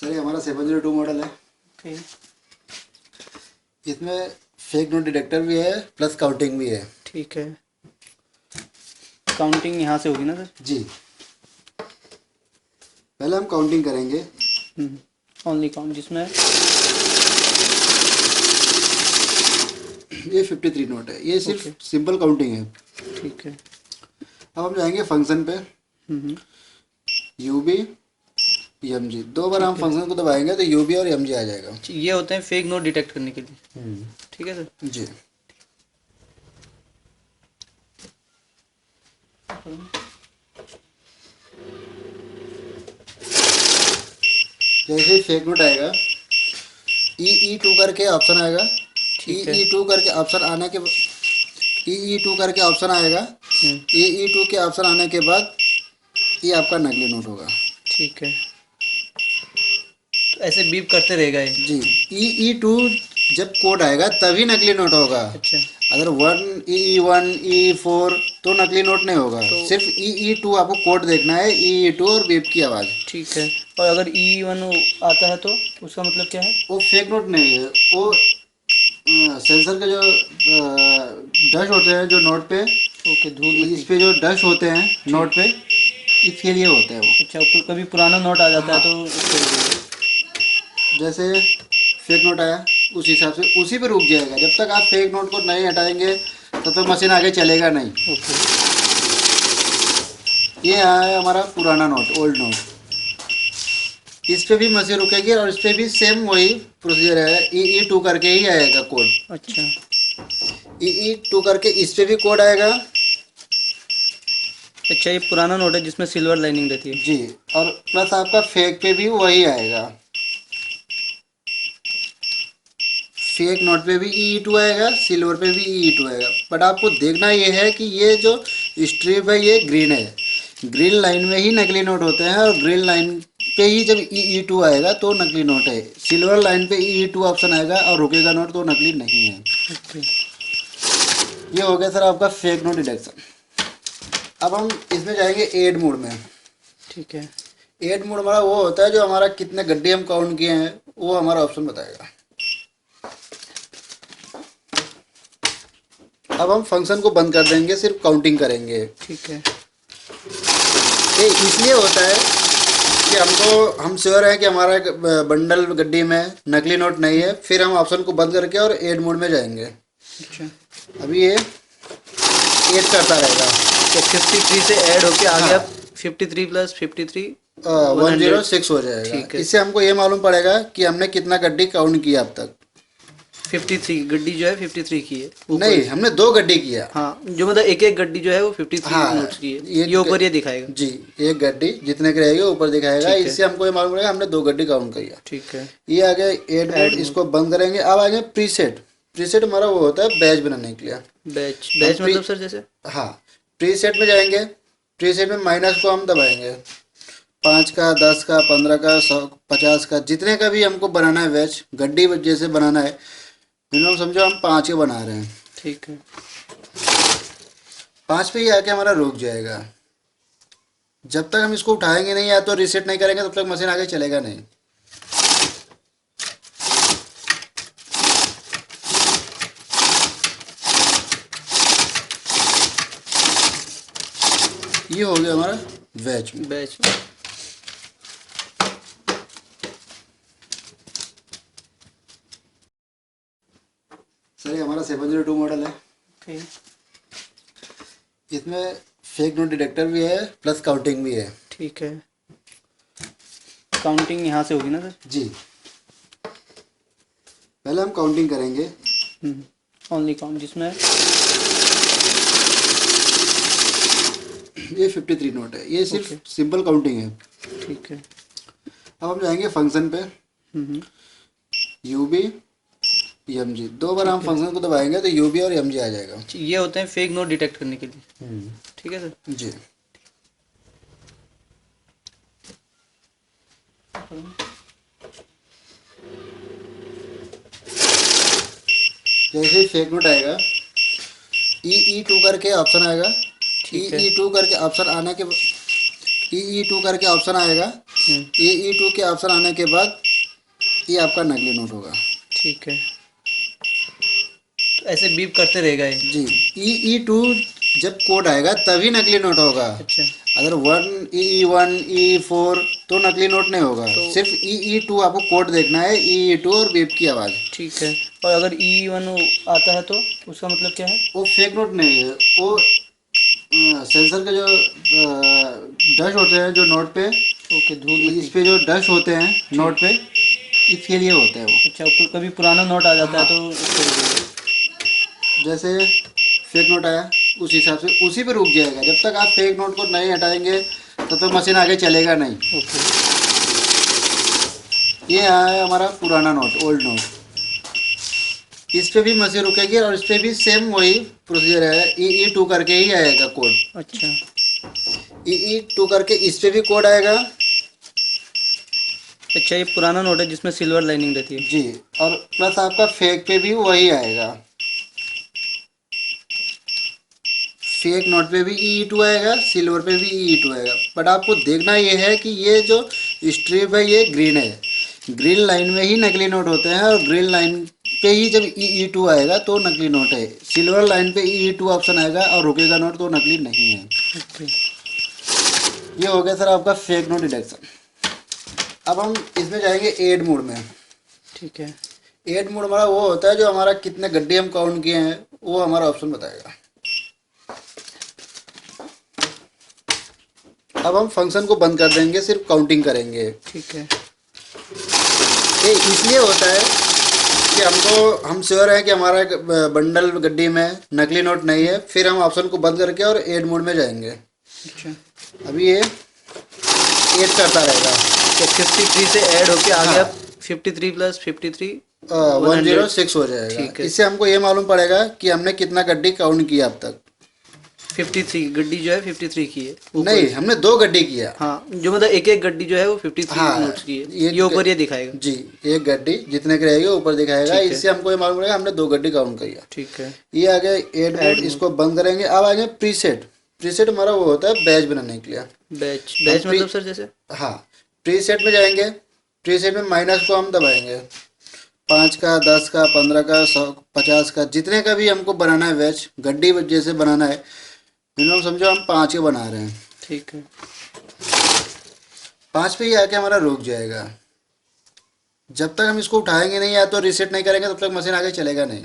Sir ये हमारा 702 model है। ओके। इसमें फेक नोट डिटेक्टर भी है प्लस काउंटिंग भी है। ठीक है। काउंटिंग यहाँ से होगी ना सर? जी, पहले हम काउंटिंग करेंगे। ओनली काउंट जिसमें ये 53 नोट है, ये सिर्फ ओके। सिंपल काउंटिंग है। ठीक है। अब हम जाएंगे फंक्शन पे, हम्म, यूबी एमजी, दो बार हम ठीक है। फंक्शन को दबाएंगे तो यूबी और एमजी आ जाएगा। ये होते हैं फेक नोट डिटेक्ट करने के लिए। ठीक है सर। जी, जैसे फेक नोट आएगा ई टू करके ऑप्शन आएगा। ठीक है। ई टू करके ऑप्शन आने के ई टू करके ऑप्शन आएगा। हम्म, ई टू के ऑप्शन आने के बाद ये आपका नकली नोट होगा। ठीक है। तो ऐसे बीप करते रहेगा ये? जी, ई टू जब कोड आएगा तभी नकली नोट होगा। अच्छा। अगर वन ई फोर तो नकली नोट नहीं होगा। तो सिर्फ ई टू आपको कोड देखना है, ई टू और बीप की आवाज़। ठीक है। और अगर E1 आता है तो उसका मतलब क्या है? वो फेक नोट नहीं है, वो सेंसर के जो डस्ट होते हैं जो नोट पे, ओके, धूल इस मिट्टी। पे जो डस्ट होते हैं नोट पे, इसके लिए होते हैं वो। अच्छा, कभी पुराना नोट आ जाता है हाँ, तो उसको रुकेगा। जैसे फेक नोट आया उस हिसाब से उसी पे रुक जाएगा। जब तक आप फेक नोट को नहीं हटाएंगे तब तक मशीन आगे चलेगा नहीं। ओके। ये है हमारा पुराना नोट, ओल्ड नोट। इस पे भी मशीन रुकेगी और इस पे भी सेम वही प्रोसीजर है। ई टू करके ही आएगा कोड। अच्छा। ई टू करके इस पे भी कोड आएगा। अच्छा, ये पुराना नोट है जिसमें सिल्वर लाइनिंग रहती है। जी, और प्लस आपका फेक पे भी वही आएगा। फेक नोट पे भी ई टू आएगा, सिल्वर पे भी ई टू आएगा। बट आपको देखना ये है कि ये जो स्ट्रिप है ये ग्रीन है। ग्रीन लाइन में ही नकली नोट होते हैं और ग्रीन लाइन पे ही जब ई टू आएगा तो नकली नोट है। सिल्वर लाइन पे ई टू ऑप्शन आएगा और रुकेगा नोट तो नकली नहीं है। ओके। ये हो गया सर आपका फेक नोट डिटेक्शन। अब हम इसमें जाएंगे एड मोड में। ठीक है। एड मोड हमारा वो होता है जो हमारा कितने गड्ढे हम काउंट किए हैं वो हमारा ऑप्शन बताएगा। अब हम फंक्शन को बंद कर देंगे, सिर्फ काउंटिंग करेंगे। ठीक है। ये इसलिए होता है कि हम श्योर है कि हमारा बंडल गड्डी में नकली नोट नहीं है। फिर हम ऑप्शन को बंद करके और एड मोड में जाएंगे। अच्छा, अभी ये एड करता रहेगा। तो 53 से ऐड होके आ हाँ। गया 53 प्लस 53 106 हो जाएगा। ठीक है। इससे हमको ये मालूम पड़ेगा कि हमने कितना गड्डी काउंट किया अब तक। 53 गड्डी जो है 53 की है ऊपर। नहीं, हमने 2 गड्डी किया। हाँ, जो मतलब एक एक गड्डी जो है वो 53 हाँ, नोट्स की है। ये ऊपर ये दिखाएगा। जी, एक गड्डी जितने की रहेगी ऊपर दिखाएगा। ठीक है। इससे हमको ये मालूम पड़ेगा हमने 2 गड्डी काउंट किया। ठीक है। ये आ गया एड मोड, इसको बंद करेंगे। अब आ गया प्रीसेट। प्रीसेट हमारा वो होता है बैच बनाने के लिए। बैच बैच हम मतलब सर जैसे? हाँ, प्रीसेट में जाएंगे। प्रीसेट में माइनस को हम दबाएंगे। 5 का, 10 का, 15 का, 100, 50 का, जितने का भी हमको बनाना है बैच, गड्डी जैसे बनाना है। मिनिमम समझो हम 5 के बना रहे हैं। ठीक है। 5 पे ही आके हमारा रुक जाएगा। जब तक हम इसको उठाएंगे नहीं या तो रीसेट नहीं करेंगे तब तक मशीन आगे चलेगा नहीं। ये हो गया हमारा बैच में। बैच। सर ये हमारा 702 मॉडल है। ओके। इसमें फेक नोट डिटेक्टर भी है प्लस काउंटिंग भी है। ठीक है। काउंटिंग यहाँ से होगी ना सर? जी, पहले हम काउंटिंग करेंगे। ओनली काउंट जिसमें ये 53 नोट है, ये सिर्फ ओके। सिंपल काउंटिंग है। ठीक है। अब हम जाएंगे फंक्शन पे, यूबी एमजी, दो बार हम फंक्शन को दबाएंगे तो यूबी और एमजी आ जाएगा। ये होते हैं फेक नोट डिटेक्ट करने के लिए। ठीक है सर। जी, जैसे ही फेक नोट आएगा ई टू करके ऑप्शन आएगा। ठीक है। ई टू करके ऑप्शन आने के ई टू करके ऑप्शन आएगा। E2 के ऑप्शन आने के बाद ये आपका नकली नोट होगा। ठीक है, तो ऐसे बीप करते रहेगा ये। जी, E2 जब कोड आएगा तभी नकली नोट होगा। अच्छा, अगर 1 E4 तो नकली नोट नहीं होगा। तो सिर्फ E2 आपको कोड देखना है, E2 और बीप की आवाज़। ठीक है। और अगर E1 आता है तो उसका मतलब क्या है? वो फेक नोट नहीं है, वो सेंसर के जो डस्ट होते हैं जो नोट पे, ओके, धूल इस मिट्टी। पे जो डस्ट होते हैं नोट पे, इसके लिए होता है वो। अच्छा, कभी पुराना नोट आ जाता है हाँ, तो उसको रुकेगा। जैसे फेक नोट आया उस हिसाब से उसी पे रुक जाएगा। जब तक आप फेक नोट को नहीं हटाएंगे तब तक मशीन आगे चलेगा नहीं। ओके, ये आया हमारा पुराना नोट, ओल्ड नोट। इस पे भी मशीन रुकेगी और इस पे भी सेम वही प्रोसीजर है, E2 करके ही आएगा कोड। अच्छा, E2 करके इस पे भी कोड आएगा। अच्छा, ये पुराना नोट है जिसमें सिल्वर लाइनिंग रहती है। जी, और प्लस आपका फेक पे भी वही आएगा। फेक नोट पे भी E2 आएगा, सिल्वर पे भी E2 आएगा। बट आपको देखना ये है कि ये जो स्ट्रिप है ये ग्रीन है। ग्रीन लाइन में ही नकली नोट होते हैं और ग्रीन लाइन पे ही जब E2 आएगा तो नकली नोट है। सिल्वर लाइन पे E2 ऑप्शन आएगा और रुकेगा नोट तो नकली नहीं है। ओके, ये हो गया सर आपका फेक नोट डिटेक्शन। अब हम इसमें जाएंगे एड मोड में। ठीक है, एड मोड हमारा वो होता है जो हमारा कितने गड्ढे हम काउंट किए हैं वो हमारा ऑप्शन बताएगा। अब हम फंक्शन को बंद कर देंगे, सिर्फ काउंटिंग करेंगे। ठीक है, ये इसलिए होता है कि हम श्योर है कि हमारा बंडल गड्डी में नकली नोट नहीं है। फिर हम ऑप्शन को बंद करके और एड मोड में जाएंगे। अच्छा, अभी ये एड करता रहेगा। तो 53 से ऐड होके आ हाँ। गया 53 प्लस 53 106 हो जाएगा। ठीक है। इससे हमको ये मालूम पड़ेगा कि हमने कितना गड्डी काउंट किया अब तक। 53 गड्डी जो है 53 की है ऊपर। नहीं, हमने 2 गड्डी किया। हाँ, जो मतलब एक एक गड्डी जो है वो 53 हाँ, नोट्स की है। ये ऊपर ये दिखाएगा। जी, एक गड्डी जितने की रहेगी ऊपर दिखाएगा। ठीक है। इससे हमको ये मालूम पड़ेगा हमने 2 गड्डी काउंट किया। ठीक है, ये आ गया एड मोड, इसको बंद करेंगे। अब आगे प्रीसेट। प्रीसेट हमारा वो होता है बैच बनाने के लिए। बैच बैच मतलब सर जैसे? हाँ, प्रीसेट में जाएंगे। प्रीसेट में माइनस को हम दबाएंगे। 5 का, 10 का, 15 का, 100, 50 का, जितने का भी हमको बनाना है बैच, गड्डी जैसे बनाना है। मिनिमम समझो हम 5 के बना रहे हैं। ठीक है, 5 पे ही आके हमारा रुक जाएगा। जब तक हम इसको उठाएंगे नहीं या तो रीसेट नहीं करेंगे तब तक मशीन आगे चलेगा नहीं।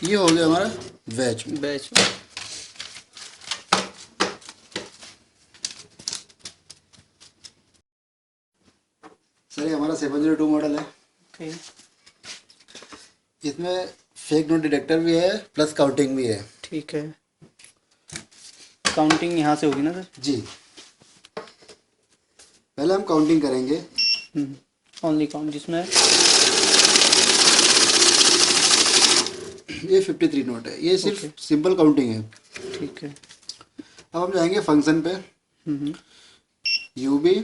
ये हो गया हमारा बैच में। बैच। सर ये हमारा 702 मॉडल है। ओके, इसमें फेक नोट डिटेक्टर भी है प्लस काउंटिंग भी है। ठीक है। काउंटिंग यहाँ से होगी ना सर? जी, पहले हम काउंटिंग करेंगे। ओनली काउंट जिसमें ये 53 नोट है, ये सिर्फ Okay. सिंपल काउंटिंग है। ठीक है। अब हम जाएंगे फंक्शन पे। यूबी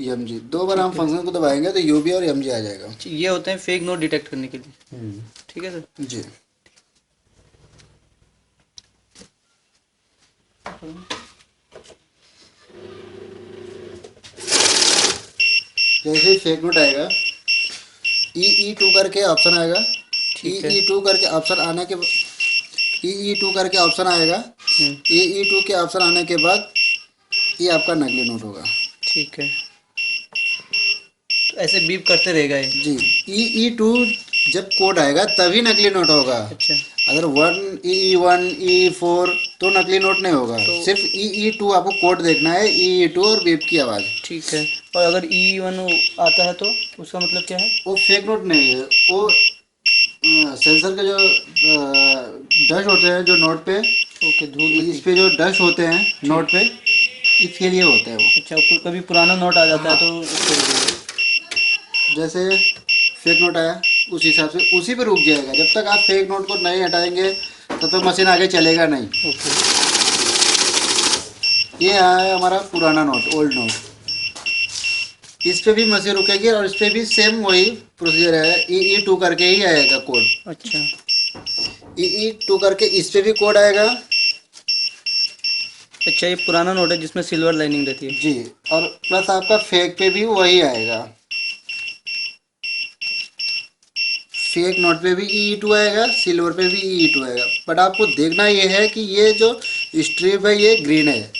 एमजी, 2 बार हम फंक्शन को दबाएंगे तो यूबी और एमजी आ जाएगा। ये होते हैं फेक नोट डिटेक्ट करने के लिए। ठीक है सर। जी, जैसे ही फेक नोट आएगा E2 करके ऑप्शन आएगा। ठीक है। E2 करके ऑप्शन आने के E2 करके ऑप्शन आएगा। E2 के ऑप्शन आने के बाद ये आपका नकली नोट होगा। ठीक है, तो ऐसे बीप करते रहेगा ये। जी, E2 जब कोड आएगा तभी नकली नोट होगा। अच्छा, अगर 1 E4 तो नकली नोट नहीं होगा। तो सिर्फ E2 आपको कोड देखना है, E2 और बीप की आवाज़। ठीक है। और अगर E1 आता है तो उसका मतलब क्या है? वो फेक नोट नहीं है, वो सेंसर के जो डस्ट होते हैं जो नोट पे, ओके, धूल इस मिट्टी। पे जो डस्ट होते हैं नोट पे, इसके लिए होता है वो। अच्छा, कभी पुराना नोट आ जाता है तो उसको रुकेगा। जैसे फेक नोट आया उस हिसाब से उसी पे रुक जाएगा। जब तक आप फेक नोट को नहीं हटाएंगे तब तक मशीन आगे चलेगा नहीं। ओके, ये आया हमारा पुराना नोट, ओल्ड नोट। इस पे भी मशीन रुकेगी और इस पे भी सेम वही प्रोसीजर है, EE2 करके ही आएगा कोड। अच्छा। EE2 करके इस पे भी कोड आएगा। अच्छा, ये पुराना नोट है जिसमें सिल्वर लाइनिंग रहती है। जी, और प्लस आपका फेक पे भी वही आएगा। फेक नोट पे भी EE2 आएगा, सिल्वर पे भी EE2 आएगा। बट आपको देखना ये है कि ये जो स्ट्रिप है ये ग्रीन है।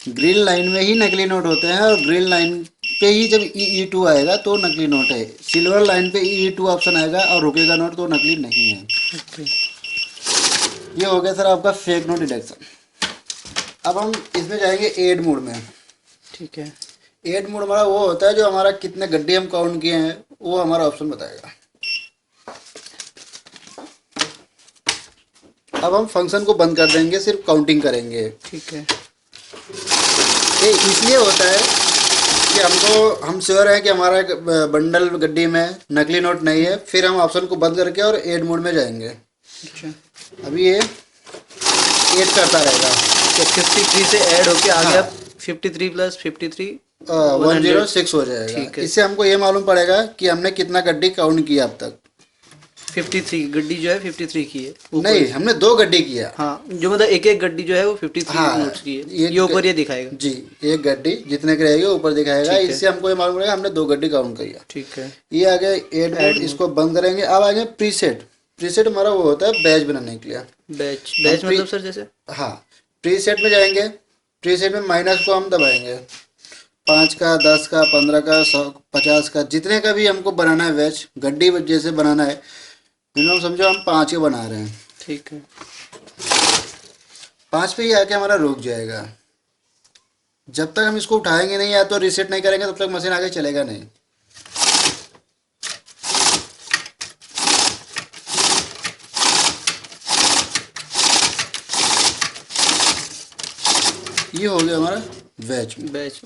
ग्रीन लाइन में ही नकली नोट होते हैं, और ग्रीन लाइन पे ही जब EE2 आएगा तो नकली नोट है। सिल्वर लाइन पे EE2 ऑप्शन आएगा और रुकेगा नोट तो नकली नहीं है। ओके। ये हो गया सर आपका फेक नोट डिटेक्शन। अब हम इसमें जाएंगे एड मोड में। ठीक है। एड मोड हमारा वो होता है जो हमारा कितने गड्ढे हम काउंट किए हैं वो हमारा ऑप्शन बताएगा। अब हम फंक्शन को बंद कर देंगे, सिर्फ काउंटिंग करेंगे। ठीक है। ये इसलिए होता है कि हम श्योर है कि हमारा बंडल गड्डी में नकली नोट नहीं है, फिर हम ऑप्शन को बंद करके और एड मोड में जाएंगे। अच्छा, अभी ये एड करता रहेगा। तो 53 से ऐड होके आ हाँ। गया 53 प्लस 53 106 हो जाएगा। ठीक है। इससे हमको ये मालूम पड़ेगा कि हमने कितना गड्डी काउंट किया अब तक। 53 गड्डी जो है 53 की है ऊपर। नहीं, हमने 2 गड्डी किया। हाँ, जो मतलब एक एक गड्डी जो है वो 53 हाँ, नोट्स की है। ये ऊपर ये दिखाएगा। जी, एक गड्डी जितने की रहेगी ऊपर दिखाएगा। ठीक है। इससे हमको ये मालूम पड़ेगा हमने 2 गड्डी काउंट किया। ठीक है। ये आ गया एड मोड, इसको बंद करेंगे। अब आ गया प्रीसेट। प्रीसेट हमारा वो होता है बैच बनाने के लिए। बैच बैच हम मतलब सर जैसे? हाँ, प्रीसेट में जाएंगे। प्रीसेट में माइनस को हम दबाएंगे। 5 का, 10 का, 15 का, 100, 50 का, जितने का भी हमको बनाना है बैच, गड्डी जैसे बनाना है। मिनिमम समझो हम 5 के बना रहे हैं। ठीक है। 5 पे ही आके हमारा रुक जाएगा। जब तक हम इसको उठाएंगे नहीं या तो रीसेट नहीं करेंगे तब तक मशीन आगे चलेगा नहीं। ये हो गया हमारा बैच। बैच